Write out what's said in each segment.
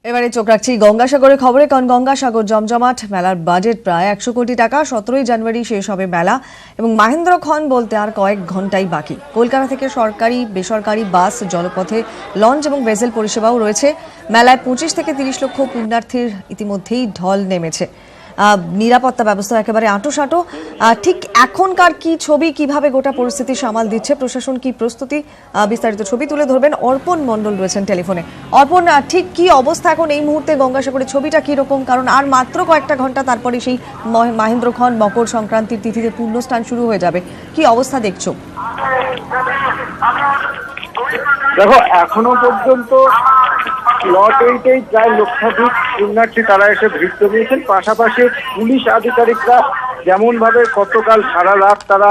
এবারে চোখ রাখছি গঙ্গাসাগরের খবরে, কারণ গঙ্গাসাগর জমজমাট মেলার বাজেট প্রায় 100 কোটি টাকা। 17ই জানুয়ারি শেষ হবে মেলা এবং মহেন্দ্রক্ষণ বলতে আর কয়েক ঘন্টাই বাকি। কলকাতা থেকে সরকারি বেসরকারি বাস, জলপথে লঞ্চ এবং ভেসেল পরিষেবাও রয়েছে। মেলায় 25 থেকে 30 লক্ষ পুণ্যার্থীর ইতিমধ্যেই ঢল নেমেছে। নিরাপত্তা ব্যবস্থা একেবারে আঁটোসাঁটো। ঠিক এখনকার কি ছবি, কিভাবে গোটা পরিস্থিতি সামাল দিচ্ছে প্রশাসন, কি প্রস্তুতি, বিস্তারিত ছবি তুলে ধরবেন অর্পণ মণ্ডল রয়েছেন টেলিফোনে। অর্পণ, ঠিক কি অবস্থা এখন এই মুহূর্তে গঙ্গাসাগরের, ছবিটা কি রকম? কারণ আর মাত্র কয়েকটা ঘন্টা তারপরে সেই মহেন্দ্রক্ষণ মকর সংক্রান্তির তিথিতে পুণ্যস্নান শুরু হয়ে যাবে। কি অবস্থা দেখছো? দেখো, এখনো পর্যন্ত লট 8-এই প্রায় লক্ষাধিক পুণ্যার্থী তারা এসে ভিড় জমিয়েছেন। পাশাপাশি পুলিশ আধিকারিকরা যেমন ভাবে গতকাল সারা রাত তারা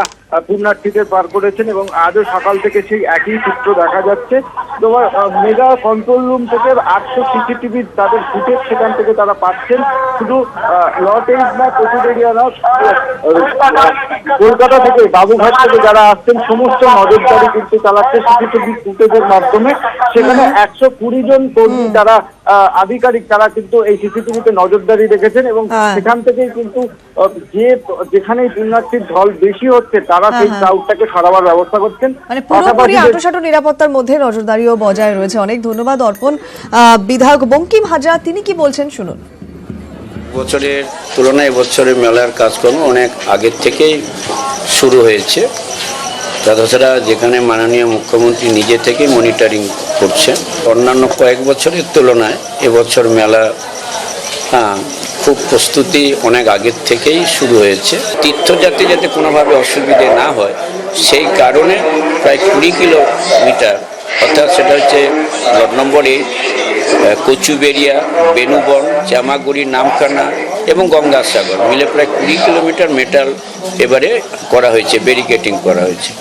পুণ্যার্থীদের পার করেছেন এবং আজও সকাল থেকে সেই একই চিত্র দেখা যাচ্ছে। তোমার মেগা কন্ট্রোল রুম থেকে 800 সিসিটিভি তাদের ফুটেজ সেখান থেকে তারা পাচ্ছেন। শুধু লট 8 না, কচুবেড়িয়া না, কলকাতা থেকে বাবুঘাট থেকে যারা আসছেন সমস্ত নজরদারি কিন্তু চালাচ্ছে সিসিটিভি ফুটেজের মাধ্যমে। সেখানে 120 জন কর্মী তারা আধিকারিক তারা কিন্তু এই সিসিটিভিতে নজরদারি রেখেছেন এবং সেখান থেকেই কিন্তু যেখানেই পুণ্যার্থীর ঢল বেশি হচ্ছে তারা সেই ক্রাউডটাকে সরাবার ব্যবস্থা করছেন। মানে পুরোপুরি আঁটোসাঁটো নিরাপত্তার মধ্যে নজরদারিও বজায় রয়েছে। অনেক ধন্যবাদ অর্পণ। বিধায়ক বঙ্কিম হাজরা তিনি কি বলছেন শুনুন। বছরের তুলনায় এবছরের মেলার কাজকর্ম অনেক আগের থেকেই শুরু হয়েছে। তাছাড়া যেখানে মাননীয় মুখ্যমন্ত্রী নিজে থেকে মনিটরিং করছেন, অন্যান্য কয়েক বছরের তুলনায় এবছর মেলা খুব প্রস্তুতি অনেক আগের থেকেই শুরু হয়েছে। তীর্থযাত্রী যাতে কোনোভাবে অসুবিধে না হয় সেই কারণে প্রায় 20 কিলোমিটার, অর্থাৎ সেটা হচ্ছে লট নম্বর 8, কচুবেড়িয়া, বেনুবন, জামাগুড়ি, নামখানা এবং গঙ্গাসাগর মিলে প্রায় 20 কিলোমিটার মেটাল এবারে করা হয়েছে, ব্যারিকেডিং করা হয়েছে।